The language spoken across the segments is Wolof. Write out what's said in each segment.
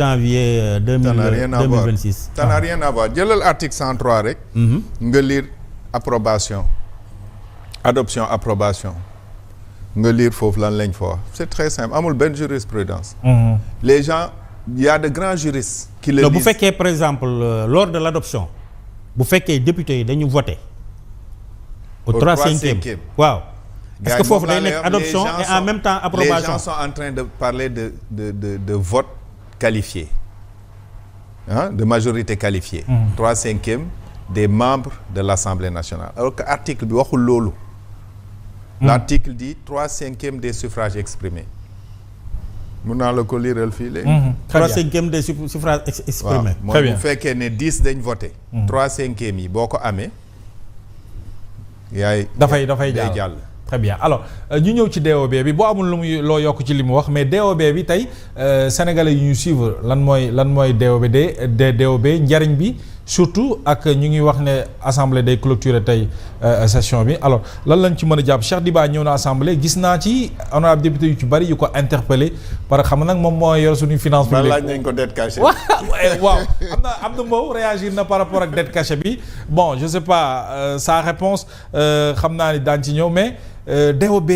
janvier 2026. Ça n'a rien à voir jëlal article 103 rek. nga lire approbation adoption approbation nga lire foofu lan lañ fa wax c'est très simple amul benn jurisprudence. Les gens il y a de grands juristes. qui le disent bu fekkee par exemple lors de l'adoption bu fekkee député yi dañu voté. au 3/5 waaw. est-ce que foofu day nekk adoption et en même temps approbation. Les gens sont en train de parler de vote qualifié de majorité qualifiée. 3/5 des membres de l'Assemblée nationale alors que article bi waxul loolu. L'article dit 3/5 des suffrages exprimés. mun naa la ko liiral fii léegi. 3/5 des suffrages exprimés. très bien bu fekkee ne 10 dañ voté. 3/5 yi boo ko amee. dafay jàll. très bien alors ñu ñëw ci DOB bi boo amul lu muy loo yokk ci li mu wax mais DOB bi tey sénégalais yu ñu suivre lan mooy DOB njariñ bi surtout ak ñu ngi wax ne assemblée day clôturer tey session bi alors lan lañ ci mën a jàpp Cheikh Diba ñëw na assemblée gis naa ci honorable député yu ci bari yu ko interpellé parce que xam nga nag moom moo yor suñu finance publique. laaj nañ ko dette cachée. waaw am na Mbow réagir na par rapport ak dette cachée bi bon je sais pas sa réponse xam naa ni daan ci ñëw mais. DOB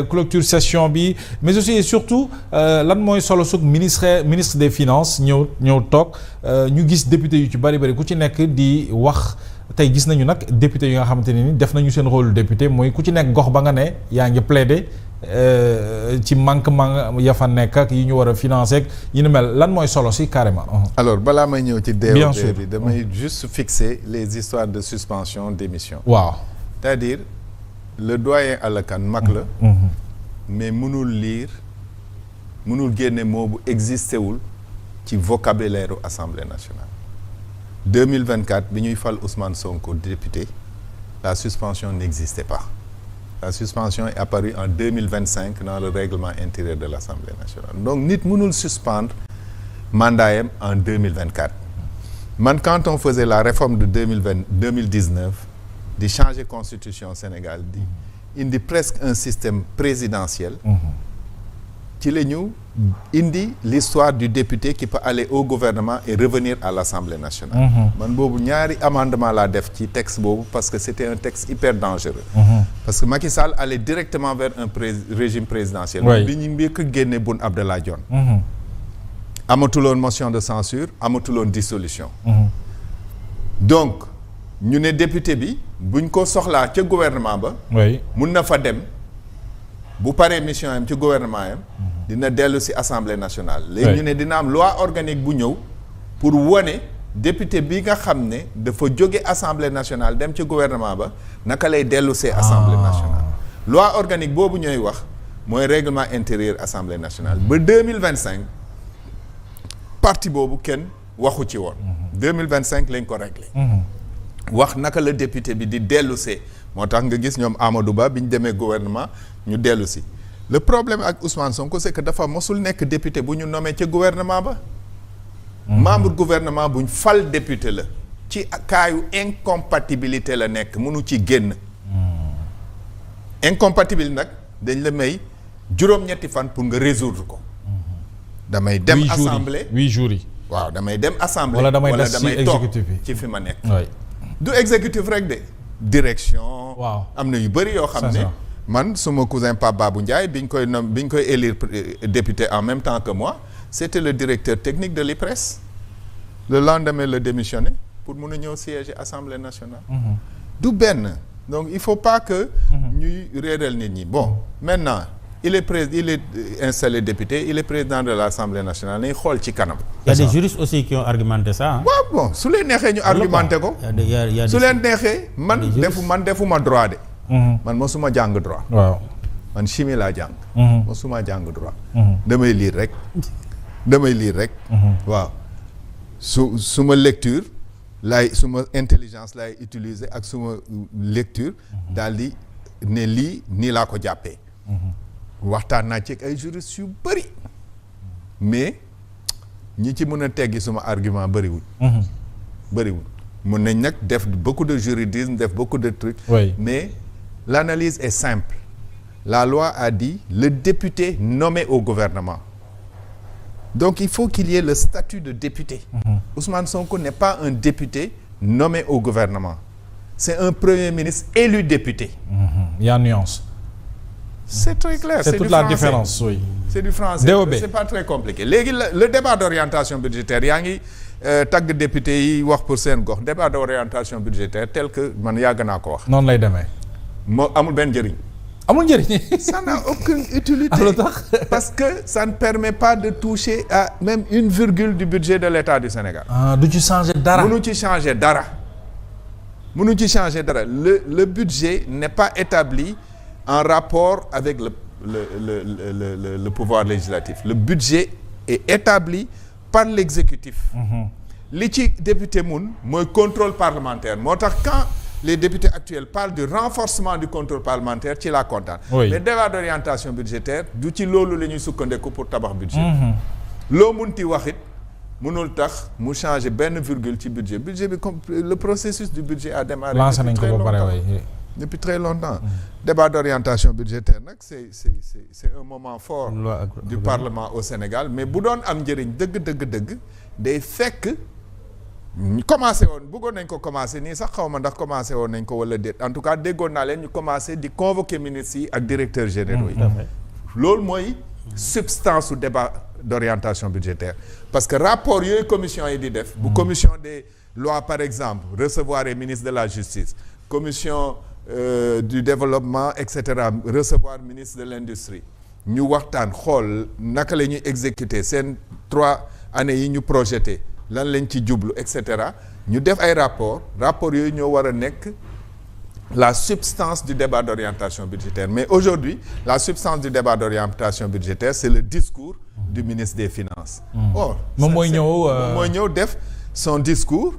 clôture session bi mais aussi et surtout lan mooy solo sug ministre des finances ñëw toog ñu gis député yu ci bari ku ci nekk di wax tey gis nañu nag député yi nga xamante ne ni def nañu seen rôle député mooy ku ci nekk gox ba nga ne yaa ngi plaider ci manquement ya fa nekk ak yi ñu war a financer ak yi ni mel lan mooy solo si carrément. alors balaa may ñëw ci DOB bi damay juste fixer les histoires de suspension d'émission. waaw c'est-à-dire. Le doyen Alakan mag la mais mënul génne moo bu existé wul ci vocabulaire u Assemblée nationale 2024 bi ñuy fal Ousmane Sonko député la suspension n'existait pas la suspension est apparue en 2025 dans le règlement intérieur de l'Assemblée nationale donc nit mënul suspendre mandatam en 2024 man quand on faisait la réforme de 2019 di changer constitution Sénégal di indi presque un système présidentiel ci la ñu indi l'histoire du député qui peut aller au gouvernement et revenir à l'Assemblée nationale man boobu ñaari amendement laa def ci texte boobu parce que c'était un texte hyper dangereux parce que Macky Sall allait directement vers un régime présidentiel bi ñu mbëkk a génne Boun Abdallah Dionne amatuloon motion de censure amatuloon dissolution donc ñu ne député bi buñ ko soxlaa ca gouvernement ba mun na fa dem bu paree mission yam ci gouvernement yam dina dellu si assemblée nationale léegi ñu ne dina am loi organique bu ñëw pour wone député bi nga xam ne dafa jóge assemblée nationale dem ci gouvernement ba naka lay dellu see assemblée nationale loi organique boobu ñooy wax mooy règlement intérieur assemblée nationale ba 2025 partie boobu kenn waxu ci woon 2025 lañ ko réglé wax naka la député bi di dellu see moo tax nga gis ñoom Amadou Ba bi ñu demee gouvernement ñu dellu si le problème ak Ousmane Sonko c'est que dafa mosul nekk député bu ñu nommé ca gouvernement ba membre gouvernement buñ fal député la ci kaayu incompatibilité la nekk mënu ci génn incompatibilité nag dañ la may juróom-ñetti fan pour nga résoudre ko damay dem assemblée 8 jours yi waaw damay dem assemblée wala damay toog ci fi ma nekk du exécutif rek de direction am na yu bëri yoo xam ne man suma cousin Pape Babou Ndiaye biñ koy élire député en même temps que moi c'était le directeur technique de l'IPRES le lendemain le démissionné pour mun a ñëw siéger assemblée nationale du benn donc il faut pas que ñuy réeral nit ñi bon maintenant il est installé député il est président de l'Assemblée nationale nañ xool ci kanam. Il y a des juristes aussi qui ont argumenté ça. waaw bon su leen neexee ñu argumenté ko. su leen neexee man defuma droit de. man mosuma jàng droit. waaw man chimie laa jàng. mosuma jàng droit. damay lire rek. waaw suma lecture suma intelligence laay utiliser ak suma lecture daal di ne lii nii laa ko jàppee. waxtaan naa ci ay juristes yu bëri mais ñi ci mën a teggi suma argument bëriwul mën nañ nag def beaucoup de juridisme def beaucoup de trucs mais l'analyse est simple la loi a dit le député nommé au gouvernement Donc il faut qu'il y ait le statut de député. Ousmane Sonko n'est pas un député nommé au gouvernement. C'est un premier ministre élu député. Il y a une nuance. C'est très clair. C'est toute la différence, oui. C'est du français. DOB. C'est pas très compliqué. Léegi le débat d'orientation budgétaire yaa ngi tagg député yi wax pour seen gox débat d'orientation budgétaire tel que man yàgg naa ko wax. noonu lay demee. moo amul benn njëriñ. amul njëriñ. Ça n'a aucune utilité. Parce que ça ne permet pas de toucher à même une virgule du budget de l'État du Sénégal. du ci changer dara. mënu ci changer dara. mënu ci changer dara. Le budget n'est pas établi en rapport avec le pouvoir législatif. Le budget est établi par l'exécutif. li ci député mun mooy contrôle parlementaire moo tax quand les députés actuels parlent du renforcement du contrôle parlementaire ci la kontaan. Oui. Mais débat d'orientation budgétaire du ci loolu la ñuy sukkandiku pour tabax budget. loo munti wax it mënul tax mu changer benn virgule ci budget bi comme le processus du budget a démarré. lancé nañ ko ba pare depuis très longtemps. Débat d'orientation budgétaire nag c'est un moment fort du Parlement au Sénégal mais bu doon am njëriñ dëgg day fekk ñu commencé woon bëggoon nañ ko commencé nii sax xaw ma ndax commencé woon nañ ko wala déet en tout cas déggoon naa leen ñu commencé di convoquer ministres yi ak directeurs généraux yi. loolu mooy substance su débat d'orientation budgétaire parce que rapport yooyu commission yi di def. bu commission des lois par exemple recevoir les ministres de la justice commission du développement et cetera recevoir ministre de l'industrie ñu waxtaan xool naka la ñuy exécuter seen 3 années yi ñu projeté lan lañ ci jublu et cetera ñu def ay rapport yooyu ñoo war a nekk la substance du débat d'orientation budgétaire mais aujourd'hui la substance du débat d'orientation budgétaire c'est le discours du ministre des Finances. moom mooy ñëw def son discours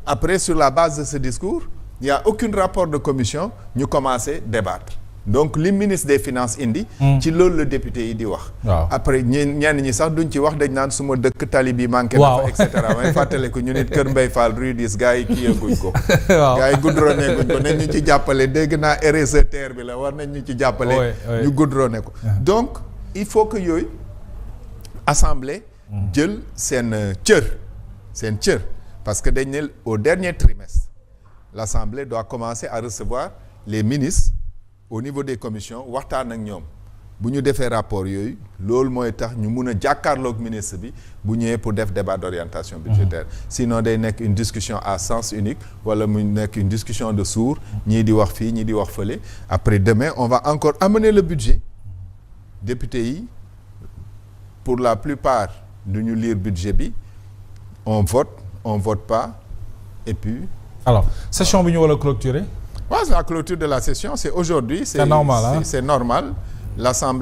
après sur la base de ce discours il y a aucun rapport de commission ñu commencer débattre donc li ministre des Finances indi. ci loolu la député yi di wax. après ñenn ñi sax duñ ci wax dañ naan suma dëkk tali bi manqué na fa et cetera may fàttale ko ñu nit Kër Mbaye Fall rue 10 gars yi kii guñ ko. gars yi goudronné guñ ko nañ ñu ci jàppale dégg naa RSE terre bi la war nañ ñu ci jàppale. ñu goudronné ko. donc il faut que yooyu assemblée. jël seen cër parce que dañ ne au dernier trimestre l'assemblée doit commencer à recevoir les ministres. Au niveau des commissions waxtaan ak ñoom bu ñu defee rapport yooyu loolu mooy tax ñu mun a jàkkaarloog ministre bi bu ñëwee pour def débat d'orientation budgétaire sinon day nekk une discussion à sens unique wala mu nekk une discussion de sourds ñii di wax fii ñii di wax fële après demain on va encore amener le budget député yi pour la plupart du ñu lire budget bi on vote pas et puis alors session bi ñu war a clôturer. La clôture de la session, c'est aujourd'hui. C'est normal. C'est normal. L'Assemblée